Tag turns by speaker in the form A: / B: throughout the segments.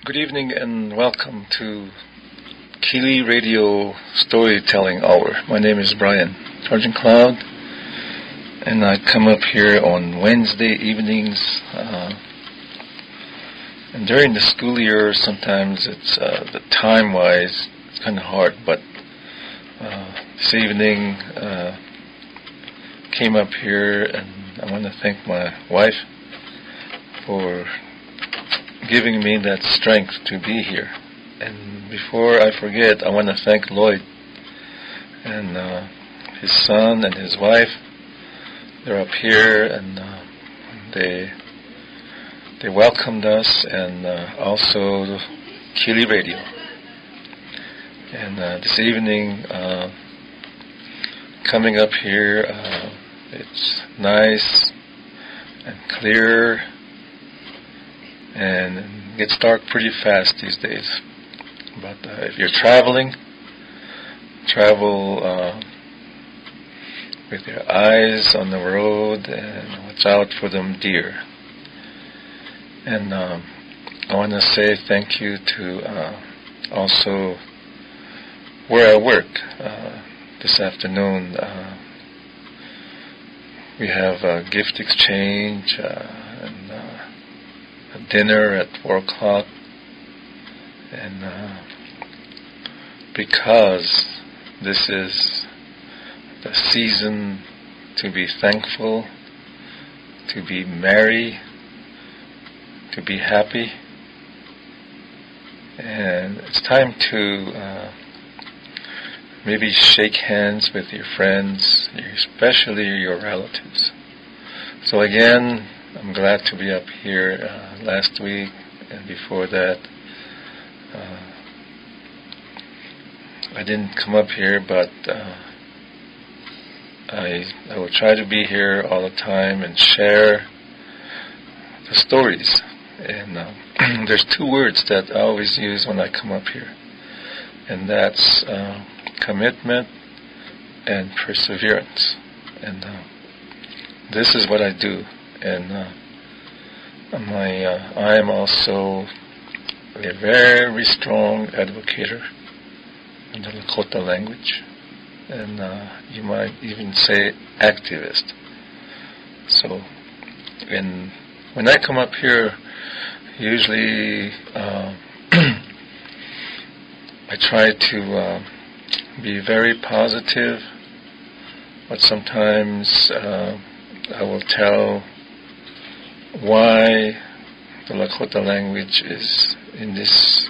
A: Good evening and welcome to KILI Radio Storytelling Hour. My name is Brian Sergeant Cloud, and I come up here on Wednesday evenings. And during the school year, sometimes it's the time-wise, it's kind of hard. But this evening, came up here, and I want to thank my wife for giving me that strength to be here. And before I forget, I want to thank Lloyd and his son and his wife. They're up here, and they welcomed us, and also KILI Radio. And this evening, coming up here, it's nice and clear, and it gets dark pretty fast these days. But if you're travel with your eyes on the road and watch out for them deer. And I want to say thank you to also where I work. This afternoon we have a gift exchange and a dinner at 4 o'clock. And because this is the season to be thankful, to be merry, to be happy, and it's time to maybe shake hands with your friends, especially your relatives. So again, I'm glad to be up here. Last week and before that, I didn't come up here, but I will try to be here all the time and share the stories. And there's 2 words that I always use when I come up here, and that's commitment and perseverance. And this is what I do. And I am also a very strong advocator in the Lakota language, and you might even say activist. So, when I come up here, usually I try to be very positive, but sometimes I will tell why the Lakota language is in this,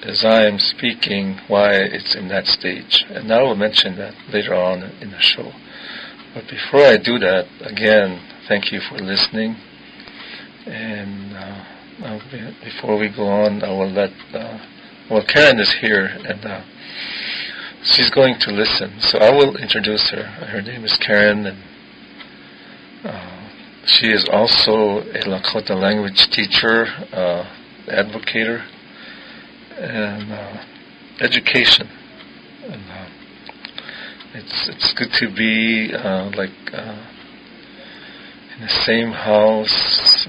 A: as I am speaking, why it's in that stage. And I will mention that later on in the show. But before I do that, again, thank you for listening. And before we go on, I will let, Karen is here, and she's going to listen. So I will introduce her. Her name is Karen, and she is also a Lakota language teacher, advocator, and education. And it's good to be in the same house,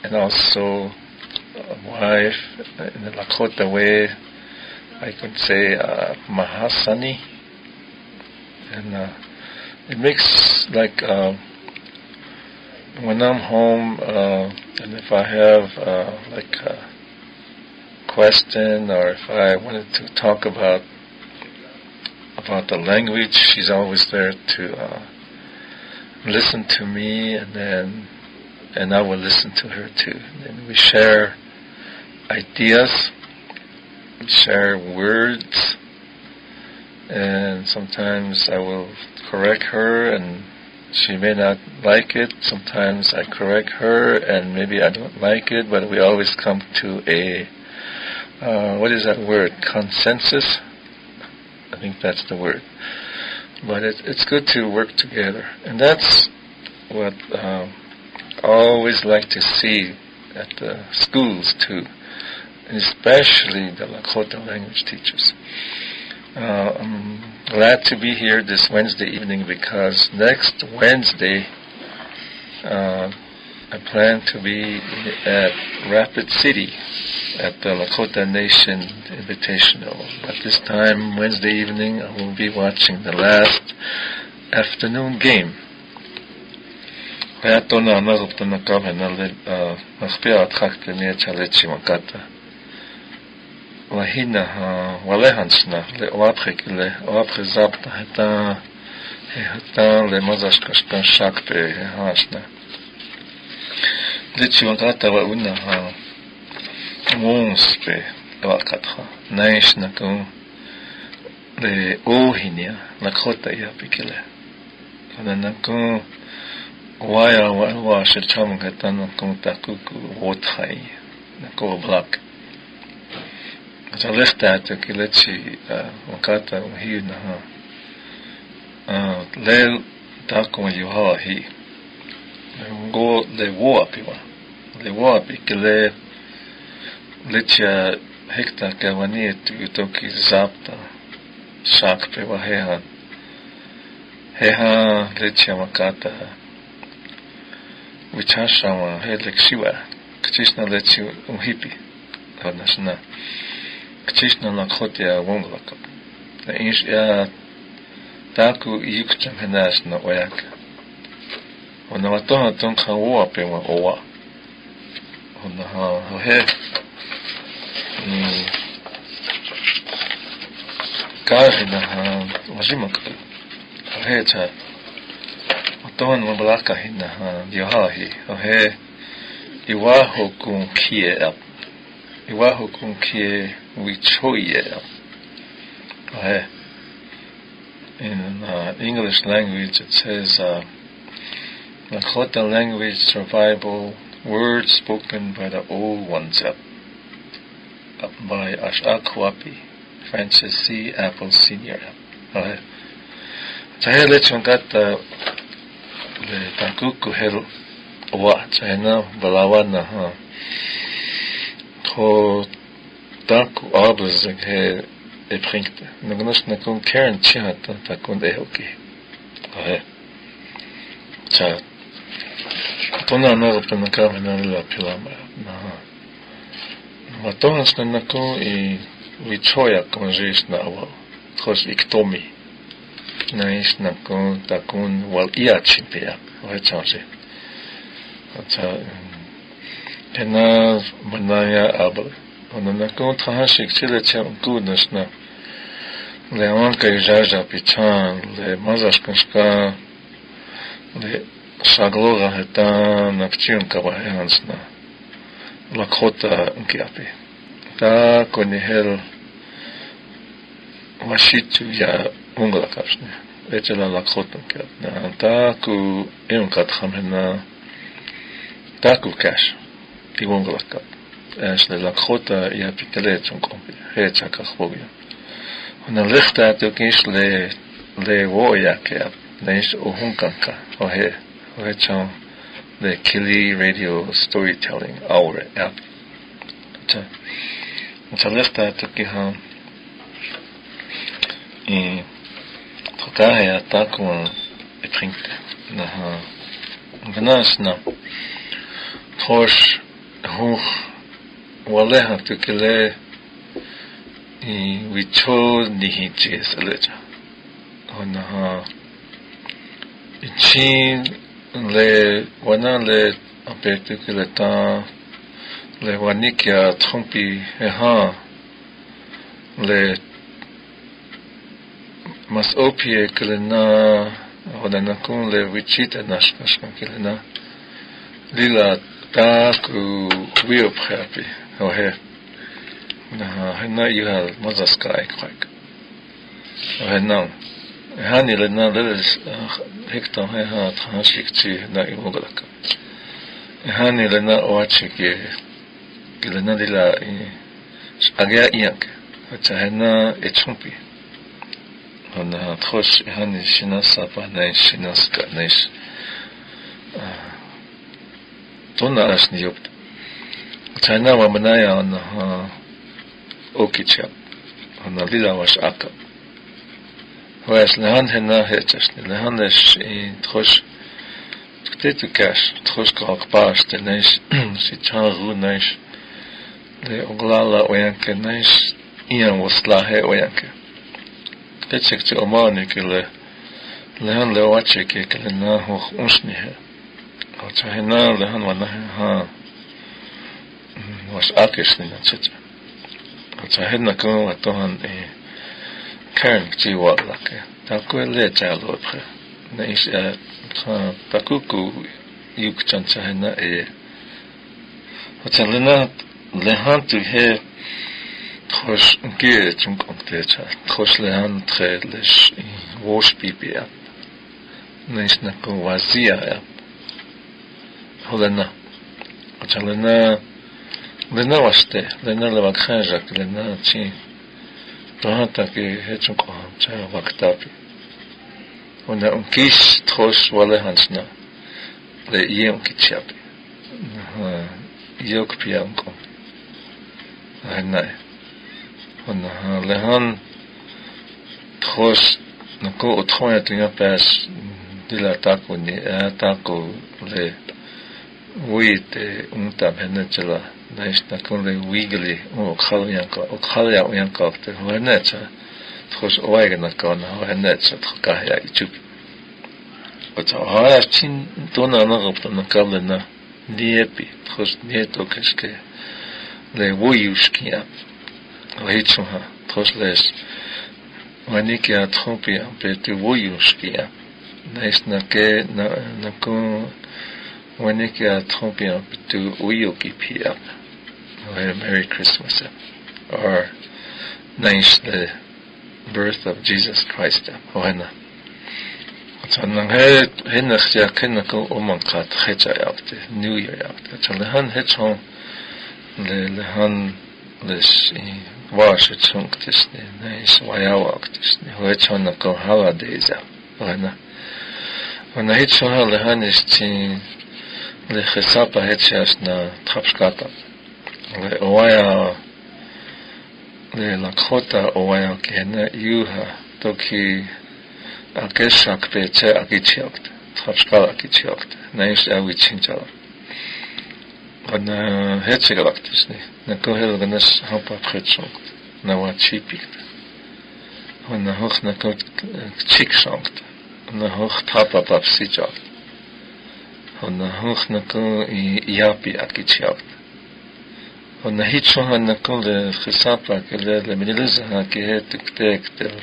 A: and also a wife in the Lakota way. I could say mahasani, and it makes like. When I'm home, and if I have a question, or if I wanted to talk about the language, she's always there to listen to me, and I will listen to her too. And we share ideas, we share words, and sometimes I will correct her, and she may not like it. Sometimes I correct her, and maybe I don't like it, but we always come to a, what is that word? Consensus? I think that's the word. But it's good to work together. And that's what I always like to see at the schools too, and especially the Lakota language teachers. I'm glad to be here this Wednesday evening because next Wednesday I plan to be at Rapid City at the Lakota Nation Invitational. But this time, Wednesday evening, I will be watching the last afternoon game. Hayatona naguptana kavena nakhpia atkakte necha lechi makata. Wahina walehansna le oapre zapta heta le mazashkashkan shakpe hansna. Lechi makata wa una monspe wakatha naishna kun le ohinia Lakota ya pikile. Ana kun waya wa shircham gatana kun takuku wothai na ko black. As I left that, kilechi wakata hi na le takuma yuha hi go le wo api kile lecha hekta kawani tuki zapta shak pe wa heha lecha makata wichashama he lekshiwa kchishna lechi umhipi honashna kchishna Lakota wonglaka la inch ya taku yukcham henashna oyaka ona watoha tonka wo pe wa owa ona he kahina wajimak he cha Tohan mabalaka hina yohahi ohe iwaho kun kie wichoye ohe. In English language it says Lakota language survival words spoken by the old ones by Ashakwapi Francis C. Apple Sr. ohe. Chahe lechongata le takuku hel wa china balawana to taku abels he bringt nagnos na kun kern chata takun de hoki cha tona no na kamera la pilama na matons na ko I wichoya konjis na wa khos iktomi Naish na kun takun wal iachipia wachanje. Acha ena manaya abel. Ona na kun trahashik chile cham kudnashna. Le anka ijaja pichan le mazashkanshka le shagloga heta napchim kabahansna. Lakota nkiapi. Ta konihel washitu ya Ungla kapsne, echela Lakota kat. Na taku kat khamena taku cash. Ti ungla kat. Asle Lakota ya pikele chonkompi. Hecha kakhbogya. Ona lechta to kish le wo ya kat. Naish ohunkanka. Ohe chon the KILI radio storytelling hour app. Ta lechta to kihan Tokahe atakum bringt na ganasna Tosh hoch waleha tukile wicho nihiches aleja ona ichin le wana le apetukile ta le wanikia trompi le mas opie kelena odana kun le wichita nashkashkan kelena lila taku wiophapi ohe na hena yuhal mazaskai kwak ohe na hani le na le hekta ha transhikchi na imogalaka hani le na oachike kelena lila agya iyak acha hena echumpi ona khosh hani shinasa pa naish shinaska naish tona asni yopt chana wa manaya ona okichap ona lila was aka was lehan hena hechas lehan es in khosh Tetu cash, Troshkalk Bash, the Nish, Sichan Nish, the Oglala Oyanke Nish, Ian was Lahe Oyanke. Tetek to Omanikele, Lehan Lewache, Kelena Hoch Unsnihe. Otahena, Lehan Wanaha was Akishin, etc. Otahena go at Dohan a Karen Jiwa Lake, Taku Le Jalopre, Nish Takuku Yukchanchahena e. Otalena Lehan to hear Trosh Gear Junkontecha, Trosh Lehan Tre Lish Wash Pipia, Nish Nako Wazia. Holena, Otalena, Lena waste, Lena Levakhanjak, Lena Chi, Dohantaki Hechunko, Cha Vaktapi. When the Unkish Trosh Walehansna, the Yem Kichapi, Yok Pianko, Hanai. When the Lehan Trosh Nako Otoya to your pass, Dilatako, ni Atako, Le. We the Peninsula, nice Nakule Wiggly, Okalia Yankov, the Hornetsa, Tros Waganakon, Hornetsa, Tokaya, Chup. But I have seen Donna of the Nakalina, Niepi, Tros Nietokeske, Le Woyuskia, Hichuma, Trosles, Manikia Tropia, Betty Woyuskia, nice Nake, Nakon. When you get Trumpian to Uyoki Pia, or Merry Christmas, or nice the birth of Jesus Christ, or na. So nang henach ya kenako omankat hecha yapte New Year yapte. So lehan hechon lehan les wash chunk tisne nice wayawak tisne hechon nako holidays ya, or na. When I hechon lehan is tin. Le Chesapa Hetchas na Trapskata. Le Oaya Le Lakota Oaya Kena Yuha Toki Akeshak Peche Akichiokt. Trapskala Akichiokt. Naish Awi Chinjala. On Hetchegalaktisni. Na Kohel Ganes Hampa Pretschonkt. Na wa Chipikt. On the Hoch na Kot Chiksonkt. On the Hoch Tapa Papsijokt. On the hoch nako yapi akichiokt. On the hitchon nako le chisapa kele le miniliza ki hetuk del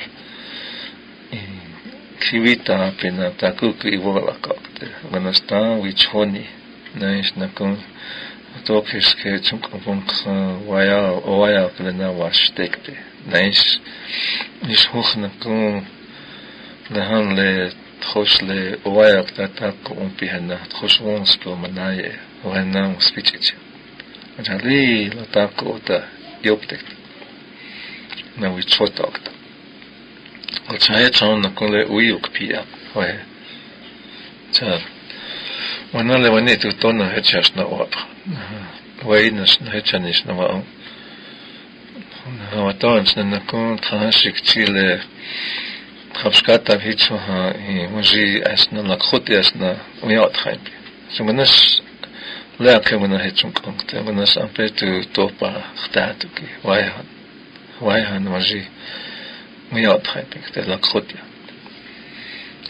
A: kivita apina takuku ivolakokte. When a star which honey nice nako tokis ke chunkovunk waya kelena washtekte. Nice is hoch nako le han le Trosle Oayak Tatako Umpihana, Troswonspil Manaye, Oenam Spichich. Ajali Latako the Yoptek. Now we chotoked. Ochayachon Nakole Uyuk Pia, Oe. Chad. When I live in to Tona Hetchas na wap. Wainas Hetchanis na wao. Hawatons na Nakon Transhik Chile. Trapskata Hitchoha, Moji Asna, Lakota Asna, Uyat Haimpi. So when this Lake when I hit some conk, when this Ampe to Topa, Statuki, Waihan, Moji, Uyat Haimpi, the Lakota.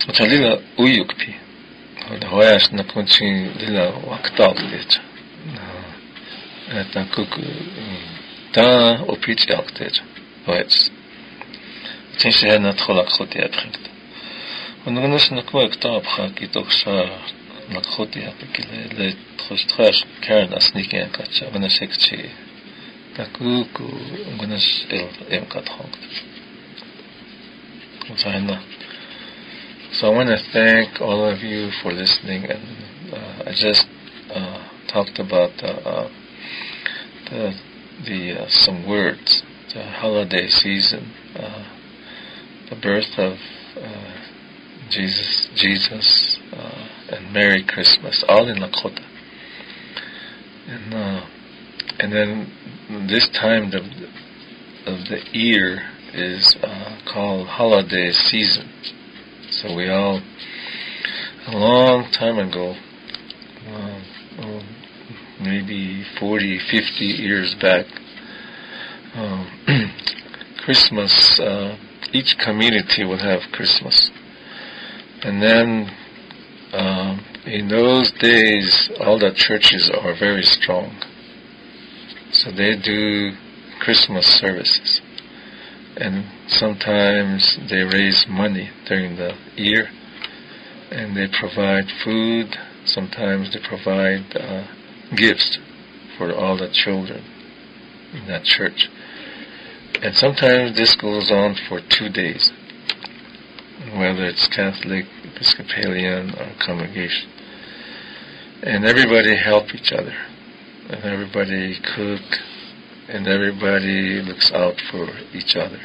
A: But a little Uyukpi, or the Hoyas Nakunchi, Lilla Waktal, at Nakuku, Da Opich Alktage, Hoyts. Since he had not Lakota drinkt. When the Gunnis Nakua Tabha, Kitoksa, Lakota, let Trostrash, Karen, a sneaking and catch, when a sexy Takuku, Gunnis El Kat honked. So I want to thank all of you for listening, and I just talked about the some words, the holiday season. The birth of Jesus, and Merry Christmas, all in Lakota. And then this time of the year is called holiday season. So we all a long time ago, maybe 40, 50 years back, Christmas, each community would have Christmas. And then in those days, all the churches are very strong. So they do Christmas services. And sometimes they raise money during the year. And they provide food. Sometimes they provide gifts for all the children in that church. And sometimes this goes on for 2 days, whether it's Catholic, Episcopalian, or congregation. And everybody help each other. And everybody cook. And everybody looks out for each other.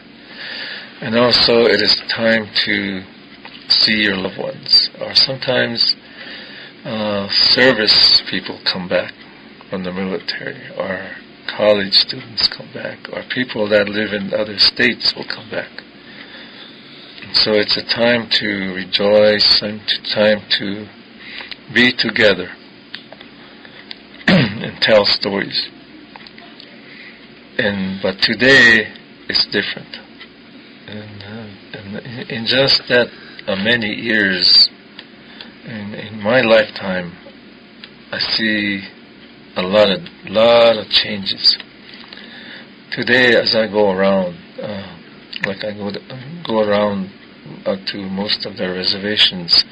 A: And also it is time to see your loved ones. Or sometimes service people come back from the military, or college students come back, or people that live in other states will come back. So it's a time to rejoice and time to be together and tell stories. But today it's different. And in just that many years, in my lifetime, I see a lot of changes. Today, as I go around, like I go around to most of the reservations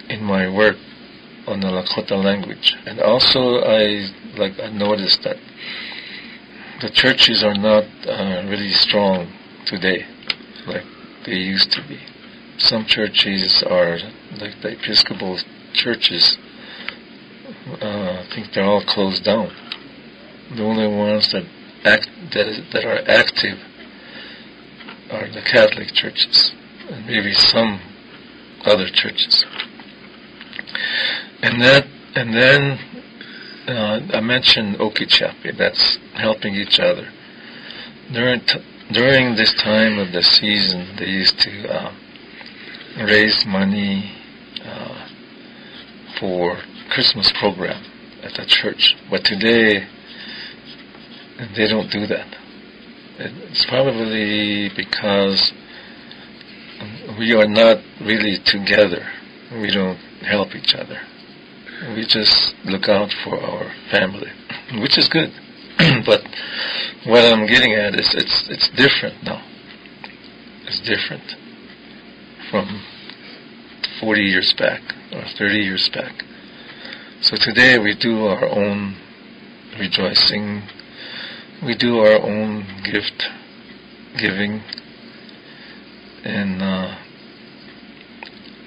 A: in my work on the Lakota language, and also I noticed that the churches are not really strong today, like they used to be. Some churches are like the Episcopal churches. I think they're all closed down. The only ones that are active are the Catholic churches and maybe some other churches. And then I mentioned Okeechobee. That's helping each other. During this time of the season, they used to raise money for Christmas program at the church. But today, they don't do that. It's probably because we are not really together. We don't help each other. We just look out for our family, which is good. But what I'm getting at is it's different now. It's different from 40 years back or 30 years back. So today we do our own rejoicing. We do our own gift giving. And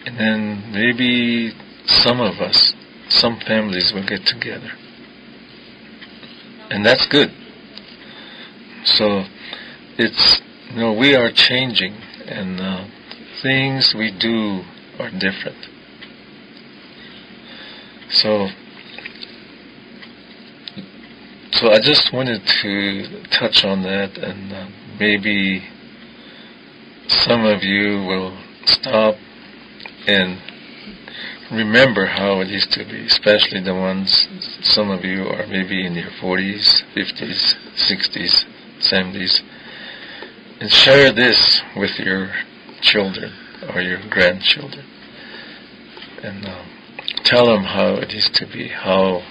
A: then maybe some of us, some families will get together. And that's good. So it's, we are changing, and things we do are different. So I just wanted to touch on that, and maybe some of you will stop and remember how it used to be, especially the ones, some of you are maybe in your 40s, 50s, 60s, 70s, and share this with your children or your grandchildren, and tell them how it used to be, how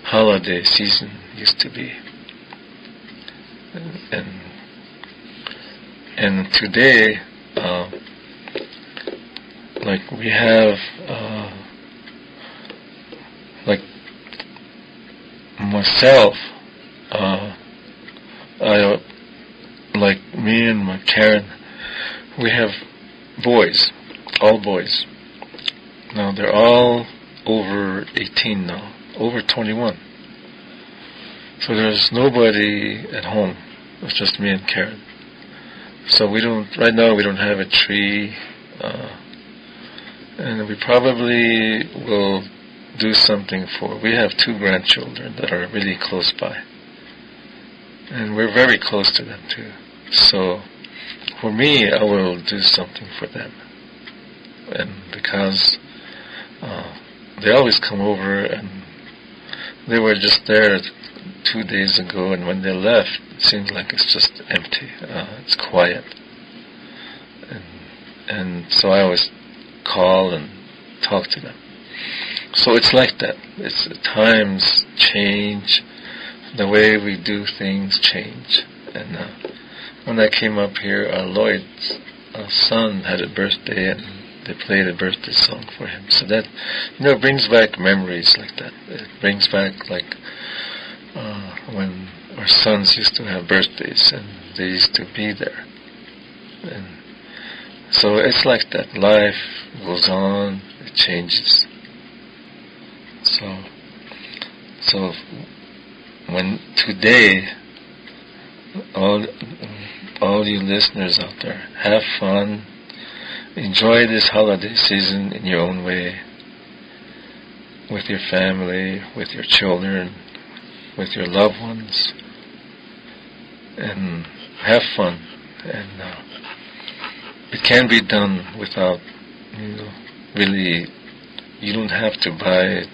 A: holiday season used to be. And today, like we have, like myself, like me and my Karen, we have boys, all boys. Now they're all over 18 now, over 21. So there's nobody at home. It's just me and Karen. So right now we don't have a tree, and we probably will do something we have 2 grandchildren that are really close by. And we're very close to them too. So for me, I will do something for them. and because they always come over, and they were just there 2 days ago, and when they left, it seems like it's just empty. It's quiet, and so I always call and talk to them. So it's like that. It's times change, the way we do things change. And when I came up here, Lloyd's son had a birthday, and they played a birthday song for him. So that, brings back memories like that. It brings back like when our sons used to have birthdays, and they used to be there. And so it's like that. Life goes on, it changes. So when today, all you listeners out there, have fun, enjoy this holiday season in your own way, with your family, with your children, with your loved ones, and have fun. And it can be done without, really, you don't have to buy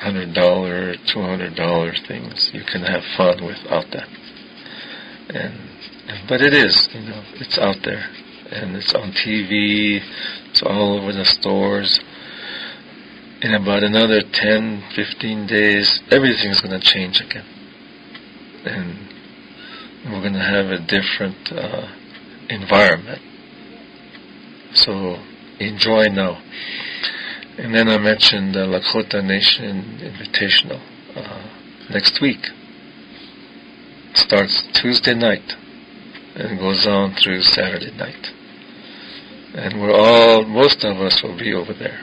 A: $100, $200 things. You can have fun without that. But it is, it's out there, and it's on TV, it's all over the stores. In about another 10, 15 days, everything's going to change again. And we're going to have a different environment. So enjoy now. And then I mentioned the Lakota Nation Invitational next week. It starts Tuesday night and goes on through Saturday night. And most of us will be over there.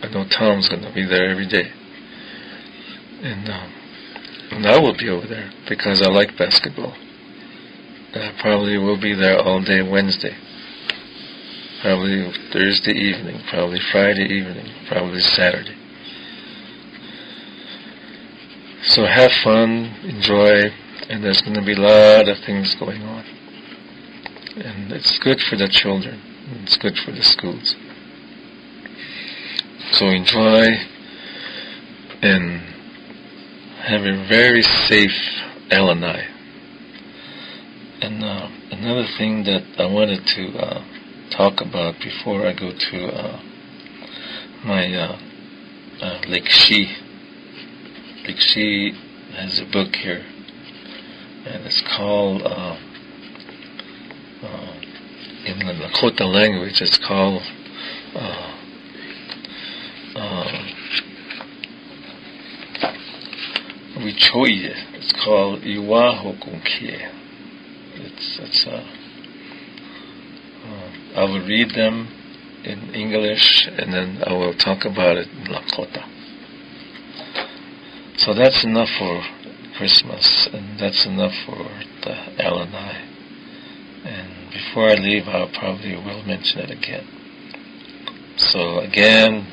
A: I know Tom's going to be there every day. And I will be over there because I like basketball. And I probably will be there all day Wednesday. Probably Thursday evening, probably Friday evening, probably Saturday. So have fun, enjoy, and there's going to be a lot of things going on. And it's good for the children, it's good for the schools. So enjoy and have a very safe LNI. And another thing that I wanted to talk about before I go to my Lakshi. Lakshi has a book here, and it's called, in the Lakota language, it's called Wichoye. It's called Iwahokunkie. I will read them in English, and then I will talk about it in Lakota. So that's enough for Christmas, and that's enough for the LNI. And before I leave, I probably will mention it again. So again,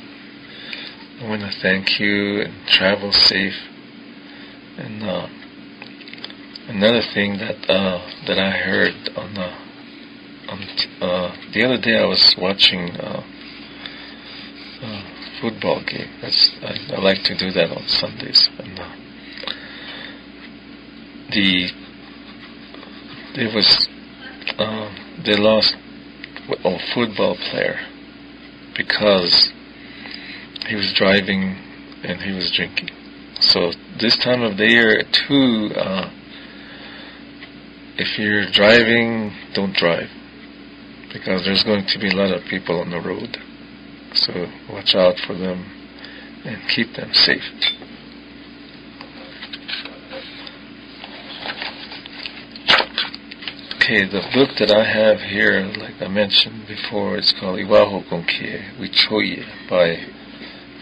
A: I want to thank you, and travel safe. And another thing that I heard on the other day, I was watching a football game. I like to do that on Sundays. And they lost a football player because he was driving and he was drinking. So this time of the year, too, if you're driving, don't drive, because there's going to be a lot of people on the road. So watch out for them and keep them safe. Okay, the book that I have here, like I mentioned before, it's called Iwahokunkie Wichoye by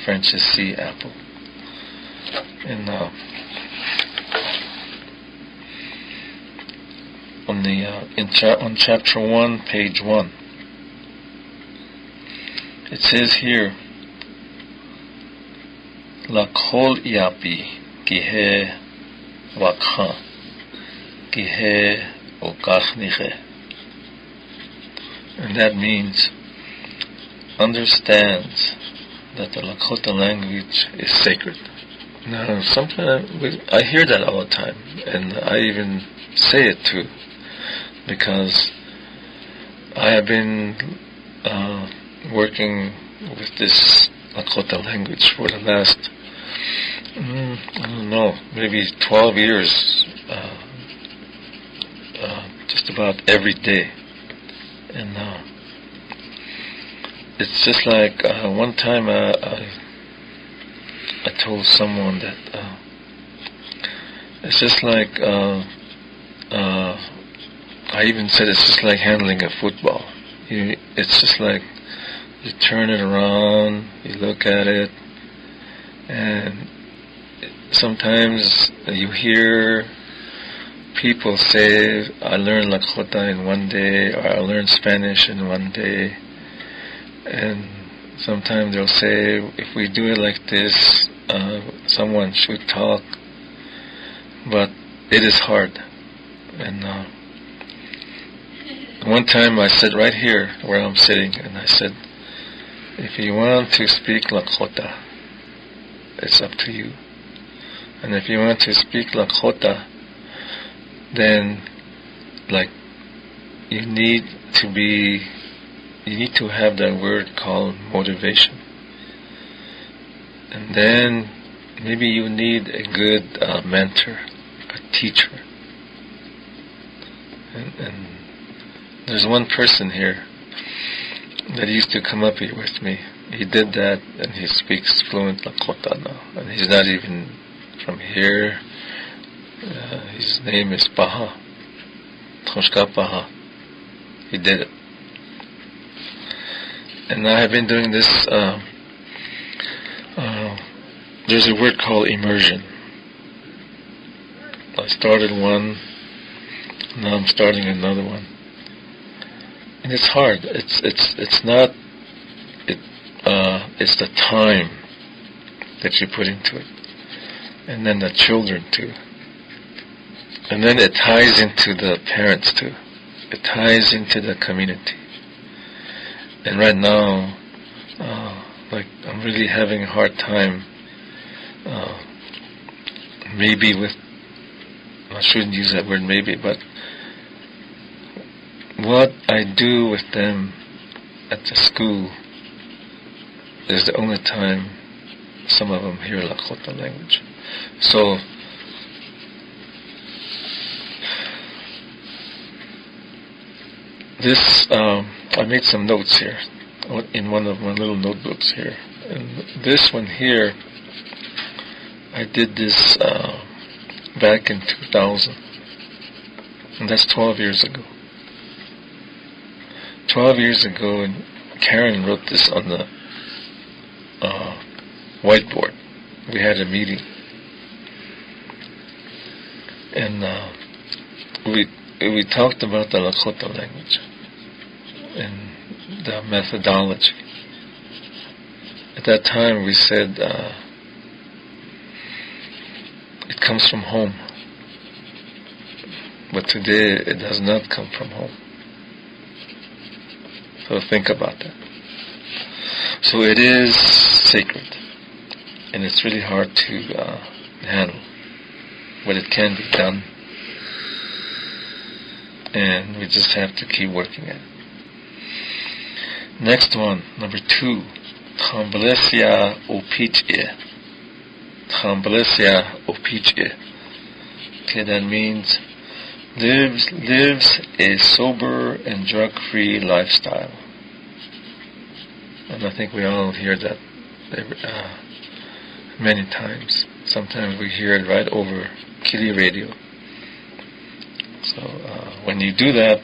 A: Francis C. Apple. And on chapter 1, page 1, it says here, Lakol Yapi Gihe Wakha Gihe Okachniche. And that means understands that the Lakota language is sacred. Now, sometimes I hear that all the time, and I even say it too, because I have been working with this Lakota language for the last, I don't know, maybe 12 years, just about every day. And it's just like one time I told someone that it's just like I even said it's just like handling a football. It's just like you turn it around, you look at it, and sometimes you hear people say, I learned Lakota in one day, or I learned Spanish in one day. And sometimes they'll say, if we do it like this, someone should talk. But it is hard. And one time I said right here where I'm sitting, and I said, if you want to speak Lakota, it's up to you. And if you want to speak Lakota, then like you need to have that word called motivation. And then maybe you need a good mentor, a teacher. And there's one person here that used to come up here with me. He did that, and he speaks fluent Lakota now. And he's not even from here. His name is Paha. Troshka Paha. He did it. And I have been doing this, there's a word called immersion. I started one, now I'm starting another one. And it's hard. It's not, it's the time that you put into it. And then the children too. And then it ties into the parents too. It ties into the community. And right now, like I'm really having a hard time, maybe with, I shouldn't use that word maybe, but what I do with them at the school is the only time some of them hear Lakota language. So, this, I made some notes here in one of my little notebooks here. And this one here, I did this back in 2000. And that's 12 years ago. 12 years ago, and Karen wrote this on the whiteboard. We had a meeting. And we talked about the Lakota language and the methodology. At that time we said it comes from home, but today it does not come from home. So think about that. So it is sacred, and it's really hard to handle, but it can be done. And we just have to keep working at it. Next one, number 2, Tremblesia opiche. Tremblesia opiche. Okay, that means lives a sober and drug-free lifestyle. And I think we all hear that many times. Sometimes we hear it right over KILI radio. So when you do that,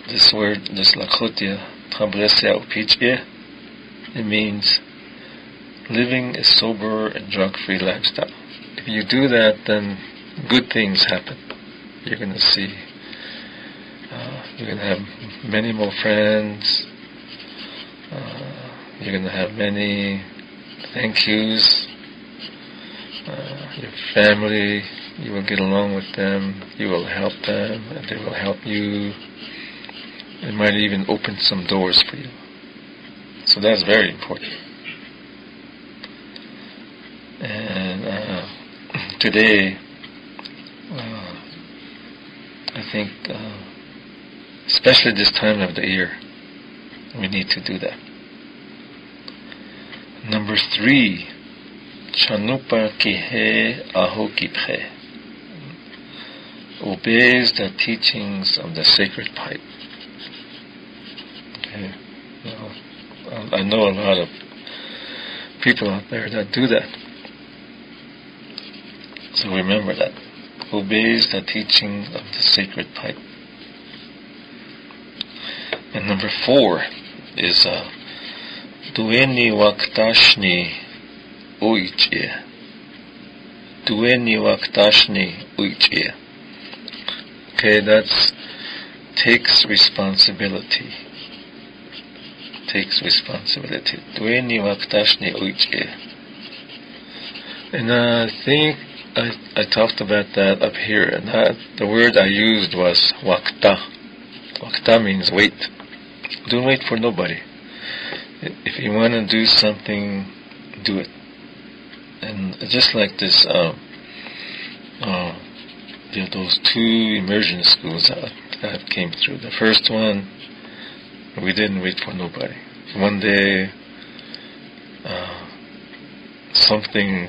A: this word, this Lakota, Tremblesia opiche, it means living a sober and drug-free lifestyle. If you do that, then good things happen. You're going to see, you're going to have many more friends, you're going to have many thank yous, your family, you will get along with them, you will help them, and they will help you. It might even open some doors for you. So that's very important. And today, I think, especially this time of the year, we need to do that. Number 3, Chanupa Kihe Aho Kiphe, obeys the teachings of the sacred pipe. Okay. I know a lot of people out there that do that. So remember that. Obeys the teaching of the sacred pipe. And number 4 is Dueni Waktashni Uichie. Dueni Waktashni Uichie. Okay, that's takes responsibility. Takes responsibility. Dueni Waktashni Uichie. And I think I talked about that up here, and the word I used was wakta. Wakta means wait. Don't wait for nobody. If you want to do something, do it. And just like this, those 2 immersion schools that came through. The first one, we didn't wait for nobody. One day, something.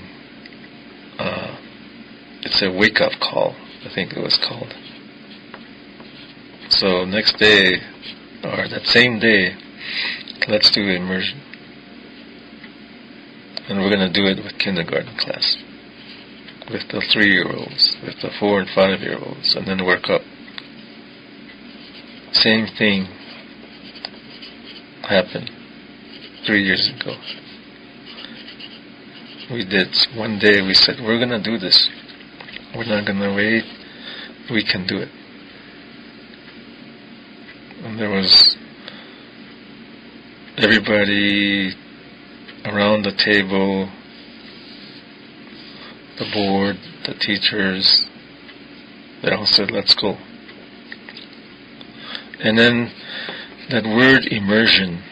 A: It's a wake-up call, I think it was called. So next day, or that same day, let's do immersion. And we're going to do it with kindergarten class, with the 3-year-olds, with the 4 and 5-year-olds, and then work up. Same thing happened 3 years ago. We did. One day we said, we're going to do this. We're not going to wait. We can do it. And there was everybody around the table, the board, the teachers. They all said, let's go. And then that word immersion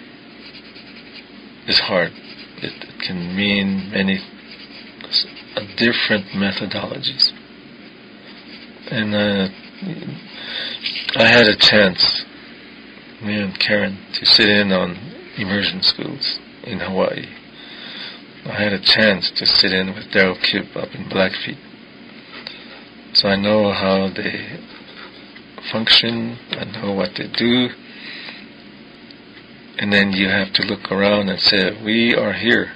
A: is hard. It can mean many different methodologies. And I had a chance, me and Karen, to sit in on immersion schools in Hawaii. I had a chance to sit in with Daryl Kipp up in Blackfeet. So I know how they function, I know what they do. And then you have to look around and say, we are here.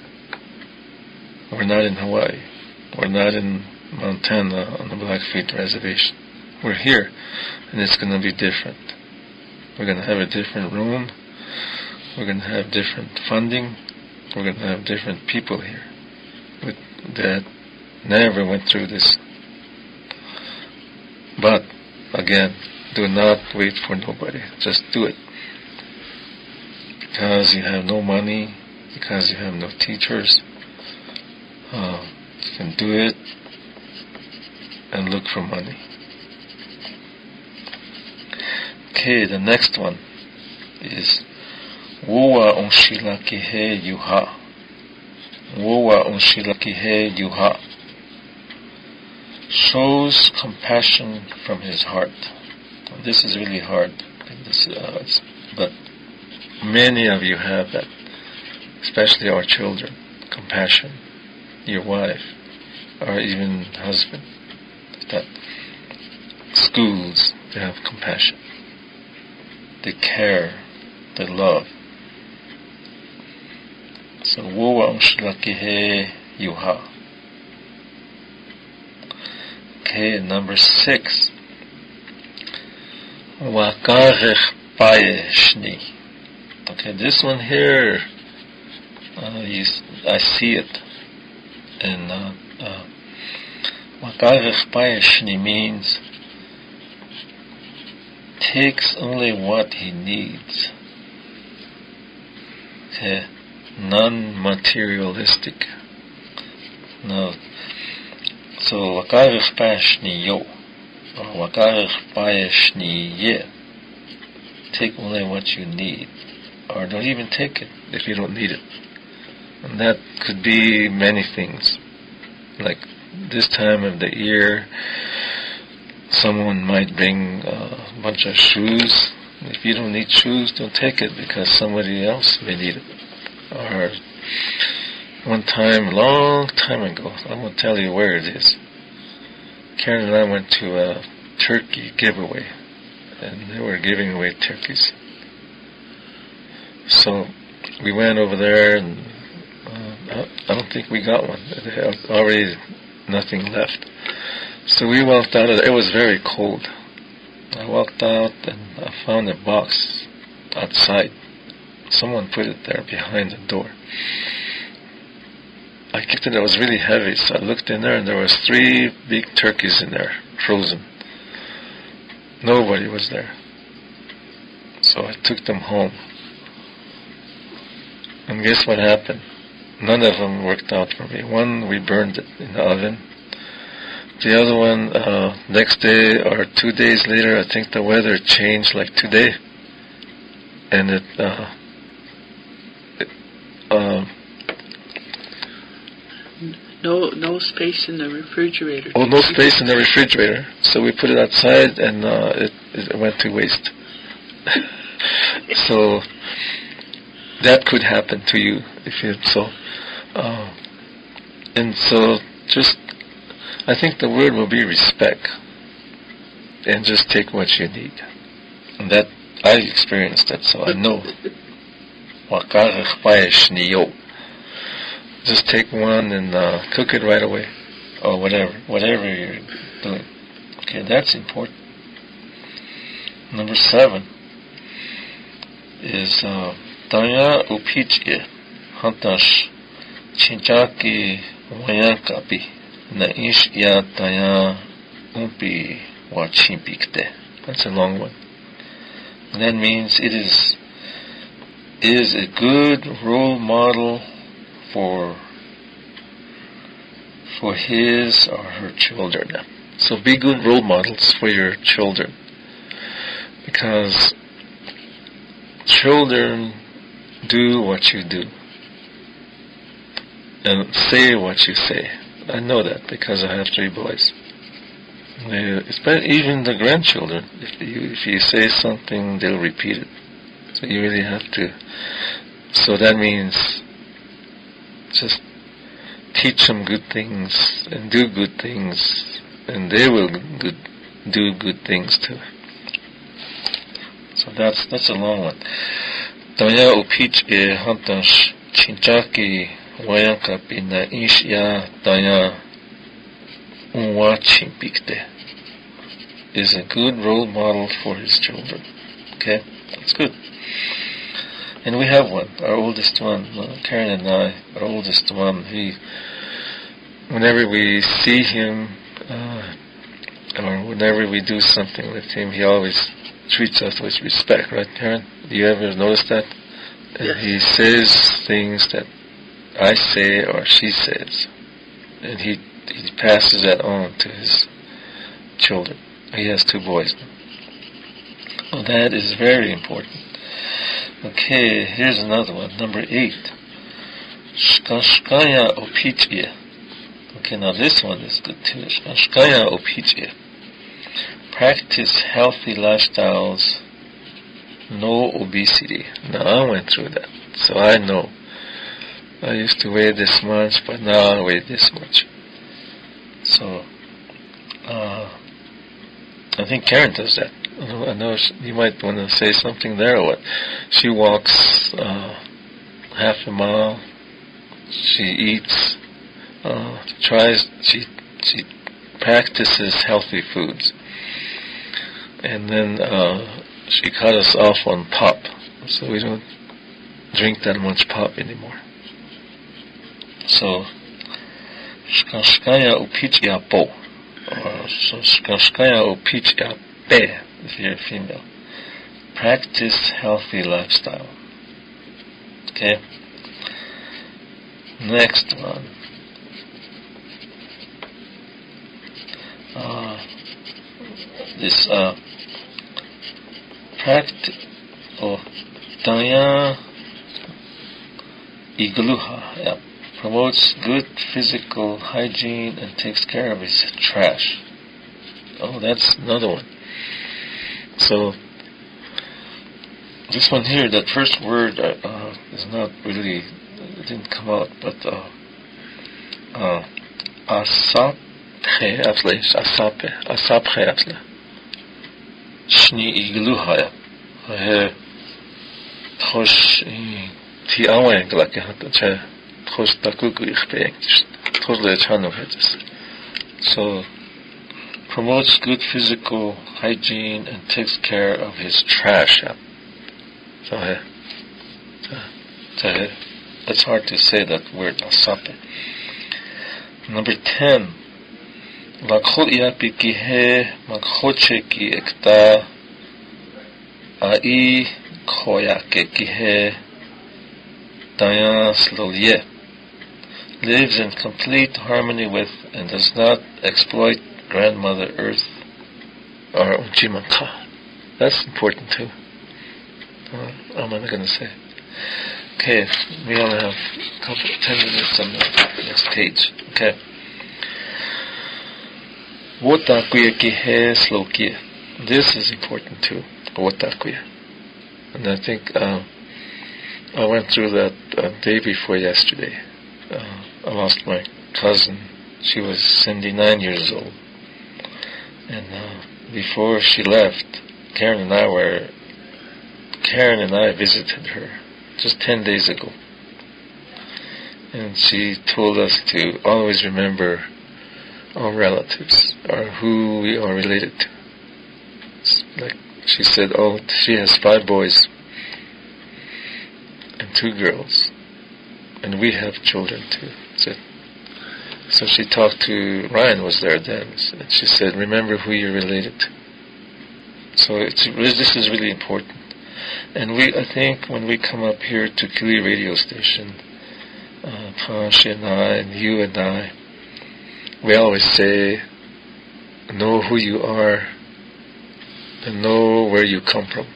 A: We're not in Hawaii. We're not in Montana on the Blackfeet Reservation. We're here, and it's going to be different. We're going to have a different room. We're going to have different funding. We're going to have different people here that never went through this. But, again, do not wait for nobody. Just do it. Because you have no money, because you have no teachers, you can do it and look for money. Okay, the next one is Woa Onshilakihe Yuha. Woa Onshilakihe Yuha. Shows compassion from his heart. This is really hard, but many of you have that, especially our children. Compassion. Your wife, or even husband. That schools, they have compassion. They care. They love. So, Woa Onshilakihe Yuha. Okay, number 6. Wakarech Payeshni. Okay, this one here, I see it. And Wakarech Payeshni means takes only what he needs. Okay, non-materialistic. No. So Wakarech Payeshni Yo, or Wakarech Payeshni Ye. Take only what you need. or don't even take it if you don't need it. And that could be many things. Like this time of the year, someone might bring a bunch of shoes. If you don't need shoes, don't take it because somebody else may need it. Or one time, long time ago, I won't tell you where it is, Karen and I went to a turkey giveaway, and they were giving away turkeys. So we went over there, and I don't think we got one. They had already nothing left. So we walked out of there. It was very cold. I walked out, and I found a box outside. Someone put it there behind the door. I kicked it. It was really heavy, so I looked in there, and there was 3 big turkeys in there, frozen. Nobody was there. So I took them home. And guess what happened? None of them worked out for me. One, we burned it in the oven. The other one, next day or 2 days later, I think the weather changed like today. And
B: No space in the refrigerator.
A: Oh, no space in the refrigerator. So we put it outside, and it went to waste. So that could happen to you if you so. And so just, I think the word will be respect, and just take what you need. And that I experienced that, so I know. Just take one and cook it right away, or whatever you're doing. Okay, that's important. Number 7 is Daya upichye hantash chinchaki wayankapi naish ya daya umpi wachimpikte. That's a long one. And that means it is a good role model for his or her children. So be good role models for your children, because children do what you do and say what you say. I know that because I have 3 boys. Even the grandchildren, if you say something, they'll repeat it. So you really have to. So that means just teach them good things and do good things, and they will do good things too. So that's a long one. Daya upich e hantash chinchaki wayankapi na ish ya daya unwa chimpikte is a good role model for his children. Okay, that's good. And we have one, our oldest one, Karen and I, our oldest one. Whenever we see him, or whenever we do something with him, he always treats us with respect, right, Karen? Do you ever notice that?
B: Yes.
A: He says things that I say or she says, and he passes that on to his children. He has 2 boys. Well, that is very important. Okay, here's another one, number 8. Shkashkaya opichye. Okay, now this one is good too. Shkashkaya opichye. Practice healthy lifestyles, no obesity. Now, I went through that, so I know. I used to weigh this much, but now I weigh this much. So, I think Karen does that. I know you might want to say something there or what. She walks half a mile. She eats. She practices healthy foods. And then she cut us off on pop, so we don't drink that much pop anymore. So, shkashkaya upichya po, or shkashkaya upichya pe, if you're a female. Practice healthy lifestyle. Okay? Next one. Daya Igluha. Yeah. Promotes good physical hygiene and takes care of his trash. Oh, that's another one. So, this one here, that first word is not really, it didn't come out, but asaphe afle shni igluha thosh ti awen glake hat che thosh takuku ikhpe thosh le chanu hetes. So promotes good physical hygiene and takes care of his trash. So it's hard to say that word asape. Number 10. Lakota pikihe makhoche ki ekta ai khoyake kihe dayan slolye. Lives in complete harmony with and does not exploit grandmother earth or unchimanka. That's important too. I'm not going to say. Okay, we only have a couple, 10 minutes on the next page. Okay. Wotakuya kihe slokia. This is important too. Wotakuya. And I think I went through that day before yesterday. I lost my cousin. She was 79 years old. And before she left, Karen and I visited her just 10 days ago. And she told us to always remember our relatives, or who we are related to. Like she said, she has 5 boys and 2 girls. And we have children too. So she talked to, Ryan was there then, and she said, remember who you're related to. So this is really important. And I think when we come up here to KILI radio station, Panshi and I, and you and I, we always say, know who you are, and know where you come from.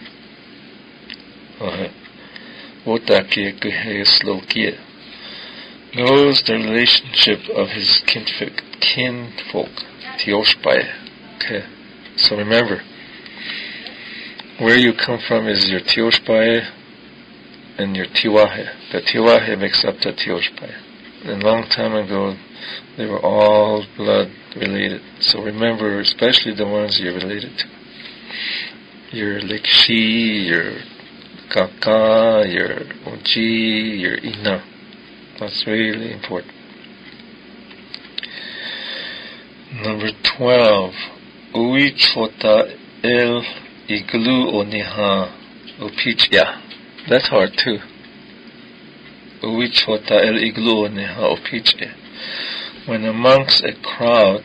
A: Knows the relationship of his kinfolk, Tioshpaye. Okay, so remember, where you come from is your Tioshpaye and your Tiwahe. The Tiwahe makes up the Tioshpaye. And a long time ago, they were all blood related. So remember, especially the ones you're related to. Your Lekshi, your Kaka, your Oji, your Ina. That's really important. Number 12. Ui chota el iglu oniha upichya. That's hard too. Ui chota el iglu oniha upichya. When amongst a crowd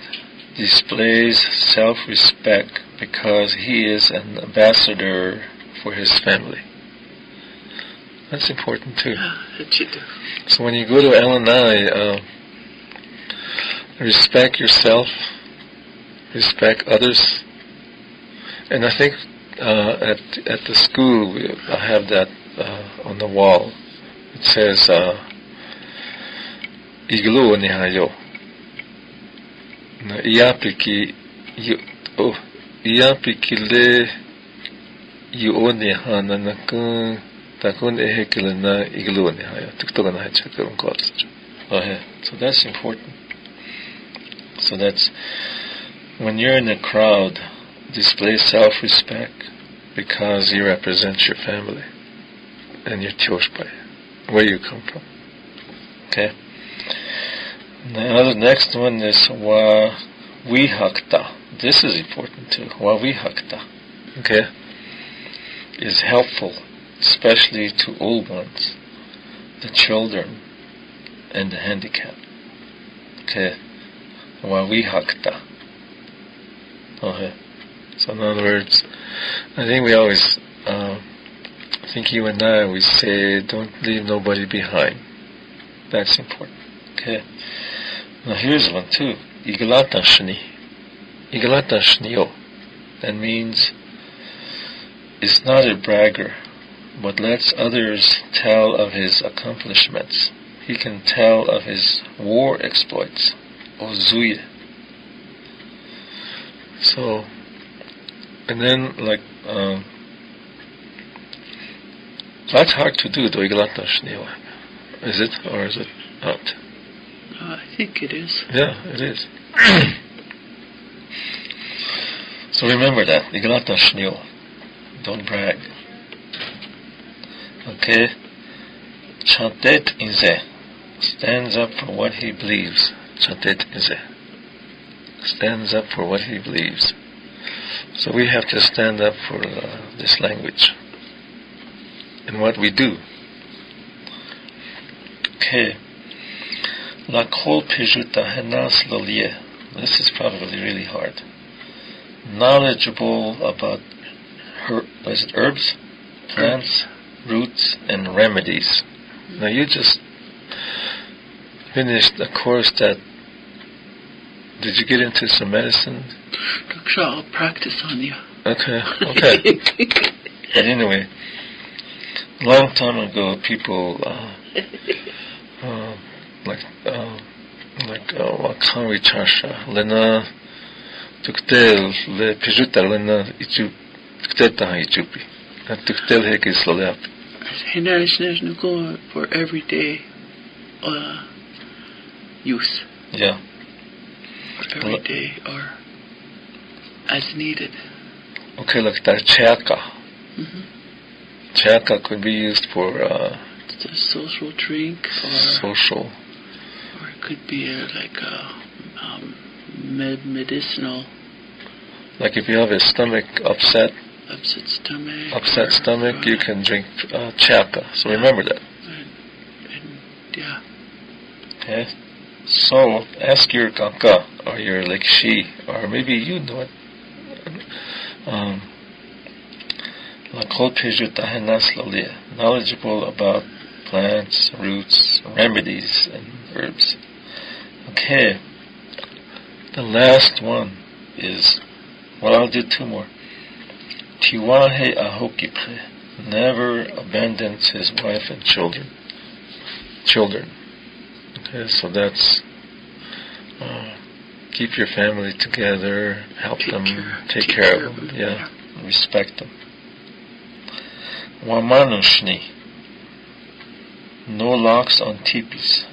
A: displays self-respect because he is an ambassador for his family. That's important too. So when you go to LNI, respect yourself, respect others. And I think at the school, I have that on the wall. It says, Iglu nihayo. Iyapiki le yuoniha nanakun takun ehekilana iglu nihayo. Tuktoga chakun college. So that's important. So that's when you're in a crowd, display self-respect because you represent your family and your tioshpai, where you come from. Okay. The next one is wa vihakta. This is important too. Wa vihakta. Okay. Is helpful, especially to old ones, the children, and the handicapped. Okay. Wa vihakta. Okay. So in other words, I think we always, I think you and I, we say, don't leave nobody behind. That's important. Okay. Now here's one too. Igalatashni. Igalatashniyo. That means, is not a bragger, but lets others tell of his accomplishments. He can tell of his war exploits. Ozuye. So, and then that's hard to do, Doiglata Shniwa. Is it, or is it not?
B: I think it is.
A: Yeah, it is. So remember that, Iglata Shniwa. Don't brag. Okay? Chantet Inze stands up for what he believes. Chantet Inze stands up for what he believes. So we have to stand up for this language and what we do. Okay. La kol pijuta henas lolie. This is probably really hard. Knowledgeable about herbs, plants, roots, and remedies. Now you just finished a course that. Did you get into some medicine?
B: Doctor, I'll practice on you.
A: Okay. But anyway, long time ago, people Wakari Chasha, Lena Tuktel, Le Pijuta Lena Ichu Tukteta Ichupi, and Tuktel Hekis Laleap.
B: For everyday use.
A: Yeah.
B: Every day or as needed.
A: Okay, like that Chaka.
B: Mm-hmm.
A: Chaka could be used for
B: it's a social drink, or it could be like a medicinal.
A: Like if you have a stomach upset stomach, you can drink Chaka. So remember that.
B: Yeah.
A: Okay. So ask your Kaka or your Lekshi, or maybe you know it. Knowledgeable about plants, roots, remedies, and herbs. Okay. The last one is, well, I'll do two more. Tiwahe ahokipre. Never abandons his wife and children. Okay, so that's keep your family together, help them, take care of them, yeah, respect them. Wamanushni. No locks on teepees.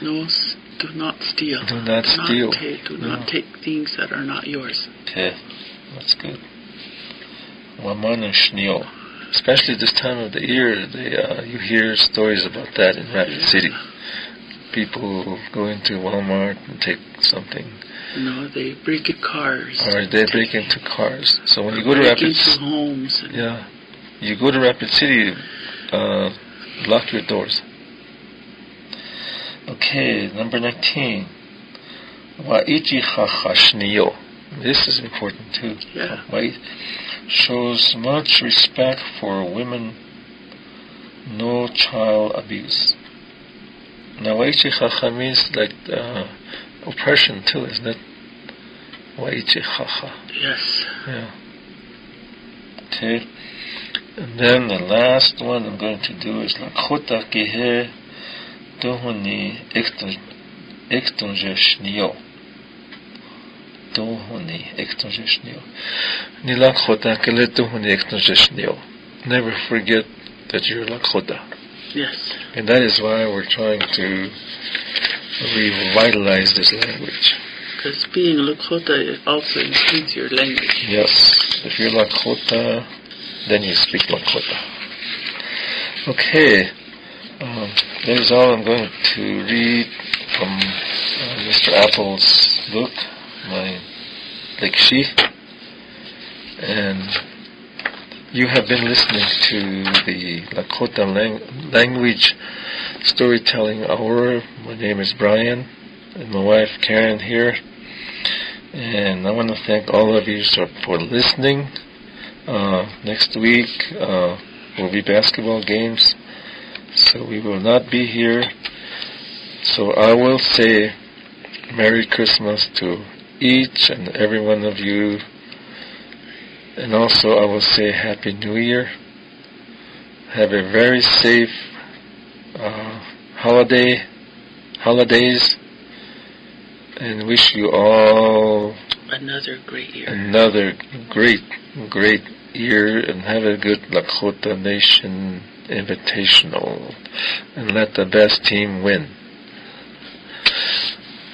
B: No, do not steal.
A: Do not steal.
B: Do not take things that are not yours.
A: Okay, that's good. Wamanushniyo. Especially this time of the year, you hear stories about that in Rapid City. People go into Walmart and take something.
B: No, they break into cars.
A: Or they break into cars. So when you go to Rapid City,
B: homes.
A: You go to Rapid City, lock your doors. Okay, number 19. Wa'ichi chachashniyo. This is important too.
B: Yeah.
A: Shows much respect for women, no child abuse. Now, Wa'ichi chacha means like oppression too, isn't it? Wa'ichi chacha.
B: Yes.
A: Yeah. Okay. And then the last one I'm going to do is Lakota kihe dohuni extonjeshnio. Never forget that you're Lakota.
B: Yes.
A: And that is why we're trying to revitalize this language.
B: Because being Lakota, it also includes your language.
A: Yes. If you're Lakota, then you speak Lakota. Okay. That is all I'm going to read from Mr. Apple's book, my Lekshi, and you have been listening to the Lakota language storytelling hour. My name is Brian, and my wife Karen here, and I want to thank all of you for listening. Next week will be basketball games, so we will not be here. So I will say Merry Christmas to each and every one of you, And also I will say Happy New Year. Have a very safe holidays, and wish you all
B: another great year.
A: Another great year, and have a good Lakota Nation Invitational, and let the best team win.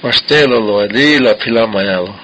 A: Marstelo lo alila pila mayalo.